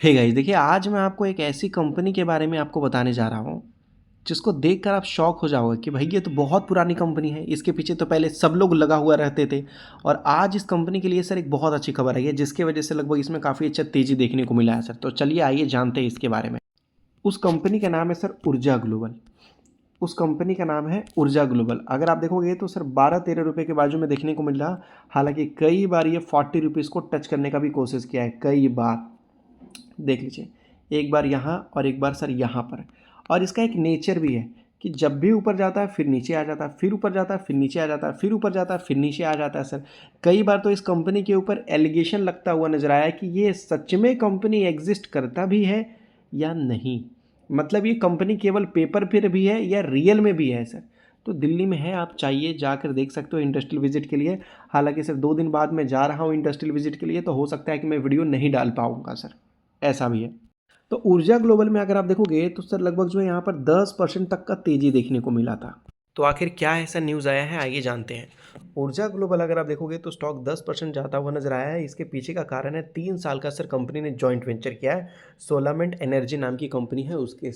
Hey guys, देखिए आज मैं आपको एक ऐसी कंपनी के बारे में आपको बताने जा रहा हूँ जिसको देखकर आप शॉक हो जाओगे कि भाई ये तो बहुत पुरानी कंपनी है। इसके पीछे तो पहले सब लोग लगा हुआ रहते थे और आज इस कंपनी के लिए सर एक बहुत अच्छी खबर आई है जिसकी वजह से लगभग इसमें काफ़ी अच्छा तेज़ी देखने को मिला है सर। तो चलिए आइए जानते हैं इसके बारे में। उस कंपनी का नाम है सर ऊर्जा ग्लोबल। उस कंपनी का नाम है ऊर्जा ग्लोबल। अगर आप देखोगे तो सर 12-13 रुपये के बाजू में देखने को मिल रहा। हालांकि कई बार ये 40 रुपीज़ को टच करने का भी कोशिश किया है, कई बार। देख लीजिए, एक बार यहाँ और एक बार सर यहाँ पर। और इसका एक नेचर भी है कि जब भी ऊपर जाता है फिर नीचे आ जाता है, फिर ऊपर जाता है फिर नीचे आ जाता है, फिर ऊपर जाता है फिर नीचे आ जाता है सर। कई बार तो इस कंपनी के ऊपर एलिगेशन लगता हुआ नजर आया कि ये सच में कंपनी एग्जिस्ट करता भी है या नहीं। मतलब ये कंपनी केवल पेपर पर भी है या रियल में भी है सर। तो दिल्ली में है, आप चाहिए जाकर देख सकते हो इंडस्ट्रियल विजिट के लिए। हालांकि सर 2 दिन बाद मैं जा रहा हूँ इंडस्ट्रियल विजिट के लिए, तो हो सकता है कि मैं वीडियो नहीं डाल पाऊँगा सर, ऐसा भी है। तो ऊर्जा ग्लोबल में अगर आप देखोगे तो सर लगभग जो है यहाँ पर 10% तक का तेजी देखने को मिला था। तो आखिर क्या ऐसा न्यूज़ आया है, आइए जानते हैं। ऊर्जा ग्लोबल अगर आप देखोगे तो स्टॉक 10% जाता हुआ नजर आया है। इसके पीछे का कारण है 3 साल का सर कंपनी ने जॉइंट वेंचर किया है। सोलामेंट एनर्जी नाम की कंपनी है, उसके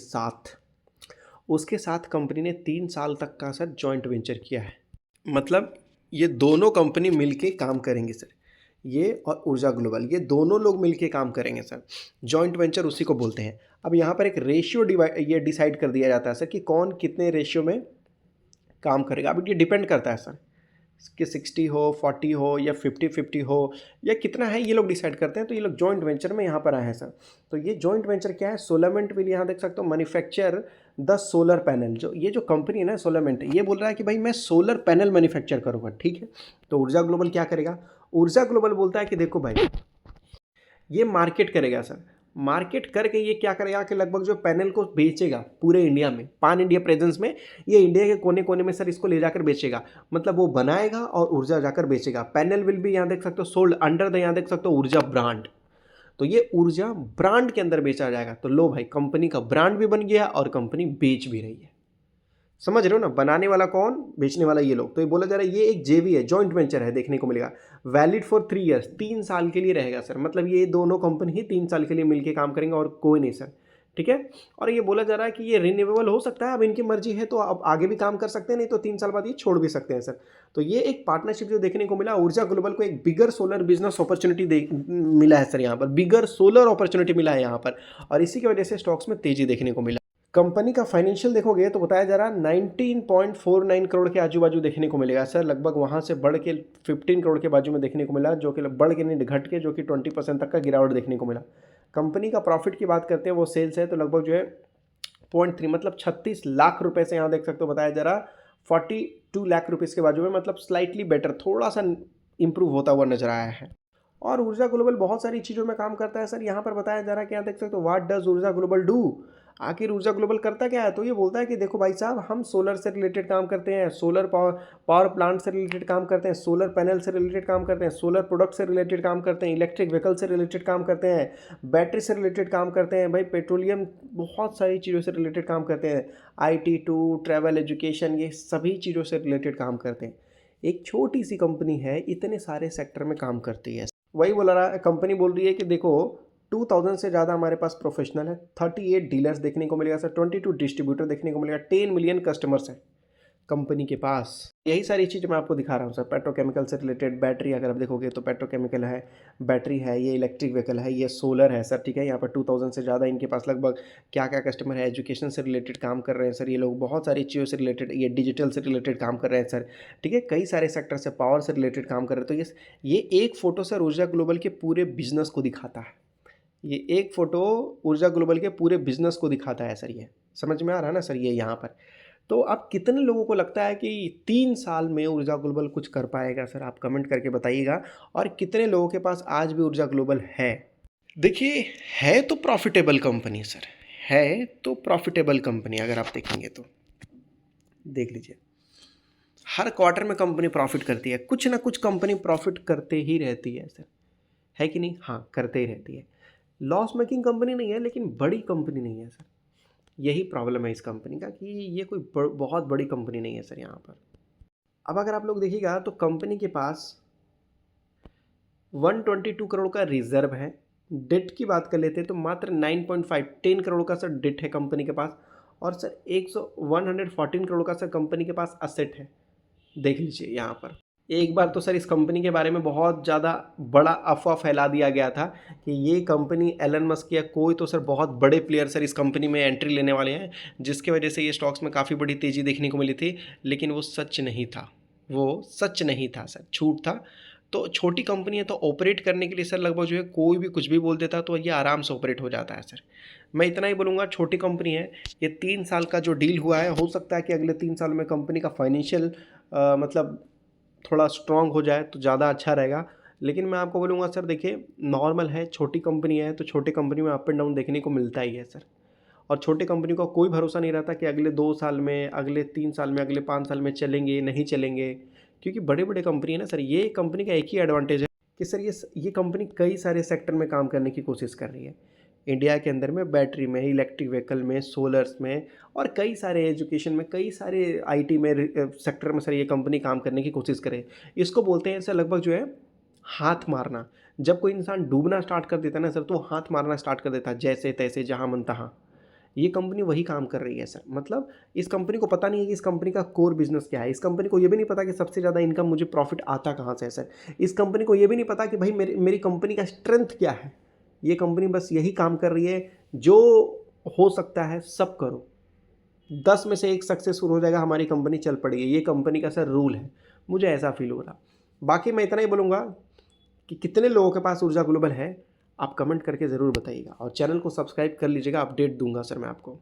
साथ कंपनी ने 3 साल तक का सर जॉइंट वेंचर किया है। मतलब ये दोनों कंपनी मिलके काम करेंगे सर, ये और ऊर्जा ग्लोबल, ये दोनों लोग मिलके काम करेंगे सर। जॉइंट वेंचर उसी को बोलते हैं। अब यहाँ पर एक रेशियो ये डिसाइड कर दिया जाता है सर कि कौन कितने रेशियो में काम करेगा। अब ये डिपेंड करता है सर कि 60 हो, 40 हो या 50-50 हो या कितना है, ये लोग डिसाइड करते हैं। तो ये लोग जॉइंट वेंचर में यहाँ पर आए हैं सर। तो ये जॉइंट वेंचर क्या है, सोलामेंट विल, यहाँ देख सकते हो, मैन्युफैक्चर द सोलर पैनल। जो ये जो कंपनी है ना सोलामेंट, ये बोल रहा है कि भाई मैं सोलर पैनल मैन्युफैक्चर करूँगा, ठीक है। तो ऊर्जा ग्लोबल क्या करेगा, ऊर्जा ग्लोबल बोलता है कि देखो भाई ये मार्केट करेगा सर। मार्केट करके ये क्या करेगा कि लगभग जो पैनल को बेचेगा पूरे इंडिया में, पान इंडिया प्रेजेंस में, ये इंडिया के कोने कोने में सर इसको ले जाकर बेचेगा। मतलब वो बनाएगा और ऊर्जा जाकर बेचेगा। पैनल विल भी, यहाँ देख सकते हो, सोल्ड अंडर द, यहाँ देख सकते हो, ऊर्जा ब्रांड। तो ये ऊर्जा ब्रांड के अंदर बेचा जाएगा। तो लो भाई, कंपनी का ब्रांड भी बन गया और कंपनी बेच भी रही है। समझ रहे हो ना, बनाने वाला कौन, बेचने वाला ये लोग। तो ये बोला जा रहा है ये एक जेवी है, जॉइंट वेंचर है, देखने को मिलेगा। वैलिड फॉर 3 ईयर्स, 3 साल के लिए रहेगा सर। मतलब ये दोनों कंपनी ही 3 साल के लिए मिलकर काम करेंगे और कोई नहीं सर, ठीक है। और ये बोला जा रहा है कि ये रिन्यूएबल हो सकता है, अब इनकी मर्जी है तो अब आगे भी काम कर सकते हैं, नहीं तो 3 साल बाद ये छोड़ भी सकते हैं सर। तो ये एक पार्टनरशिप जो देखने को मिला, ऊर्जा ग्लोबल को एक बिगर सोलर बिजनेस अपॉर्चुनिटी मिला है सर। यहाँ पर बिगर सोलर अपॉर्चुनिटी मिला है यहाँ पर, और इसी की वजह से स्टॉक्स में तेजी देखने को मिला। कंपनी का फाइनेंशियल देखोगे तो बताया जा रहा है 19.49 करोड़ के आजू बाजू देखने को मिलेगा सर। लगभग वहाँ से बढ़ के 15 करोड़ के बाजू में देखने को मिला, जो कि बढ़ के नहीं घट के, जो कि 20% तक का गिरावट देखने को मिला। कंपनी का प्रॉफिट की बात करते हैं, वो सेल्स है तो लगभग जो है 0.3, मतलब 36 लाख रुपए से, यहाँ देख सकते हो, बताया जा रहा 42 लाख रुपीज़ के बाजू में। मतलब स्लाइटली बेटर, थोड़ा सा इंप्रूव होता हुआ नजर आया है। और ऊर्जा ग्लोबल बहुत सारी चीज़ों में काम करता है सर। यहाँ पर बताया जा रहा है कि यहाँ देख सकते हो, व्हाट डज ऊर्जा ग्लोबल डू। आखिर ऊर्जा ग्लोबल करता क्या है, तो ये बोलता है कि देखो भाई साहब, हम सोलर से रिलेटेड काम करते हैं, सोलर पावर प्लांट से रिलेटेड काम करते हैं, सोलर पैनल से रिलेटेड काम करते हैं, सोलर प्रोडक्ट से रिलेटेड काम करते हैं, इलेक्ट्रिक व्हीकल से रिलेटेड काम करते हैं, बैटरी से रिलेटेड काम करते हैं, भाई पेट्रोलियम, बहुत सारी चीज़ों से रिलेटेड काम करते हैं, IT टू ट्रैवल, एजुकेशन, ये सभी चीज़ों से रिलेटेड काम करते हैं। एक छोटी सी कंपनी है, इतने सारे सेक्टर में काम करती है। वही बोला रहा, कंपनी बोल रही है कि देखो 2000 से ज़्यादा हमारे पास प्रोफेशनल है, 38 डीलर्स देखने को मिलेगा सर, 22 डिस्ट्रीब्यूटर देखने को मिलेगा, 10 मिलियन कस्टमर्स हैं कंपनी के पास। यही सारी चीज़ मैं आपको दिखा रहा हूँ सर। पेट्रोकेमिकल से रिलेटेड, बैटरी अगर आप देखोगे तो पेट्रोकेमिकल है, बैटरी है, ये इलेक्ट्रिक व्हीकल है, ये सोलर है सर, ठीक है। यहाँ पर 2000 से ज़्यादा इनके पास लगभग क्या क्या कस्टमर है। एजुकेशन से रिलेटेड काम कर रहे हैं सर ये लोग, बहुत सारी चीज़ों से रिलेटेड, ये डिजिटल से रिलेटेड काम कर रहे हैं सर, ठीक है। कई सारे सेक्टर से, पावर से रिलेटेड काम कर रहे हैं। तो ये एक फ़ोटो सर ऊर्जा ग्लोबल के पूरे बिजनेस को दिखाता है। ये एक फ़ोटो ऊर्जा ग्लोबल के पूरे बिजनेस को दिखाता है सर। ये समझ में आ रहा है ना सर, ये यहाँ पर। तो अब कितने लोगों को लगता है कि 3 साल में ऊर्जा ग्लोबल कुछ कर पाएगा सर, आप कमेंट करके बताइएगा। और कितने लोगों के पास आज भी ऊर्जा ग्लोबल है। देखिए, है तो प्रॉफिटेबल कंपनी सर, है तो प्रॉफिटेबल कंपनी। अगर आप देखेंगे तो देख लीजिए, हर क्वार्टर में कंपनी प्रॉफिट करती है, कुछ ना कुछ कंपनी प्रॉफिट करते ही रहती है सर, है कि नहीं। हाँ, करते ही रहती है। लॉस मेकिंग कंपनी नहीं है, लेकिन बड़ी कंपनी नहीं है सर। यही प्रॉब्लम है इस कंपनी का कि ये कोई बहुत बड़ी कंपनी नहीं है सर यहाँ पर। अब अगर आप लोग देखिएगा तो कंपनी के पास 122 करोड़ का रिजर्व है, डेट की बात कर लेते हैं तो मात्र 9.5 10 करोड़ का सर डेट है कंपनी के पास, और सर 114 करोड़ का सर कंपनी के पास असेट है। देख लीजिए यहाँ पर। एक बार तो सर इस कंपनी के बारे में बहुत ज़्यादा बड़ा अफ़वाह फैला दिया गया था कि ये कंपनी एलन मस्क या कोई तो सर बहुत बड़े प्लेयर सर इस कंपनी में एंट्री लेने वाले हैं, जिसकी वजह से ये स्टॉक्स में काफ़ी बड़ी तेज़ी देखने को मिली थी, लेकिन वो सच नहीं था। वो सच नहीं था सर, झूठ था। तो छोटी कंपनी है तो ऑपरेट करने के लिए सर लगभग जो है कोई भी कुछ भी बोल देता तो ये आराम से ऑपरेट हो जाता है सर। मैं इतना ही बोलूँगा, छोटी कंपनी है, ये 3 साल का जो डील हुआ है, हो सकता है कि अगले 3 साल में कंपनी का फाइनेंशियल मतलब थोड़ा स्ट्रॉन्ग हो जाए तो ज़्यादा अच्छा रहेगा। लेकिन मैं आपको बोलूँगा सर देखिए, नॉर्मल है, छोटी कंपनी है तो छोटी कंपनी में अप एंड डाउन देखने को मिलता ही है सर। और छोटी कंपनी का कोई भरोसा नहीं रहता कि अगले 2 साल में, अगले 3 साल में, अगले 5 साल में चलेंगे, नहीं चलेंगे। क्योंकि बड़े-बड़े कंपनी है ना सर, ये कंपनी का एक ही एडवांटेज है कि सर ये कंपनी कई सारे सेक्टर में काम करने की कोशिश कर रही है। इंडिया के अंदर में बैटरी में, इलेक्ट्रिक व्हीकल में, सोलर्स में, और कई सारे एजुकेशन में, कई सारे आईटी में सेक्टर में सर ये कंपनी काम करने की कोशिश करे। इसको बोलते हैं सर लगभग जो है हाथ मारना। जब कोई इंसान डूबना स्टार्ट कर देता है ना सर, तो हाथ मारना स्टार्ट कर देता है, जैसे तैसे जहाँ मन तहाँ। ये कंपनी वही काम कर रही है सर। मतलब इस कंपनी को पता नहीं है कि इस कंपनी का कोर बिजनेस क्या है। इस कंपनी को ये भी नहीं पता कि सबसे ज़्यादा इनकम मुझे प्रॉफिट आता कहाँ से है सर। इस कंपनी को ये भी नहीं पता कि भाई मेरी कंपनी का स्ट्रेंथ क्या है। ये कंपनी बस यही काम कर रही है, जो हो सकता है सब करो, 10 में से 1 सक्सेसफुल हो जाएगा, हमारी कंपनी चल पड़ेगी। ये कंपनी का सर रूल है, मुझे ऐसा फील हो रहा। बाकी मैं इतना ही बोलूँगा कि कितने लोगों के पास ऊर्जा ग्लोबल है, आप कमेंट करके ज़रूर बताइएगा, और चैनल को सब्सक्राइब कर लीजिएगा, अपडेट दूंगा सर मैं आपको।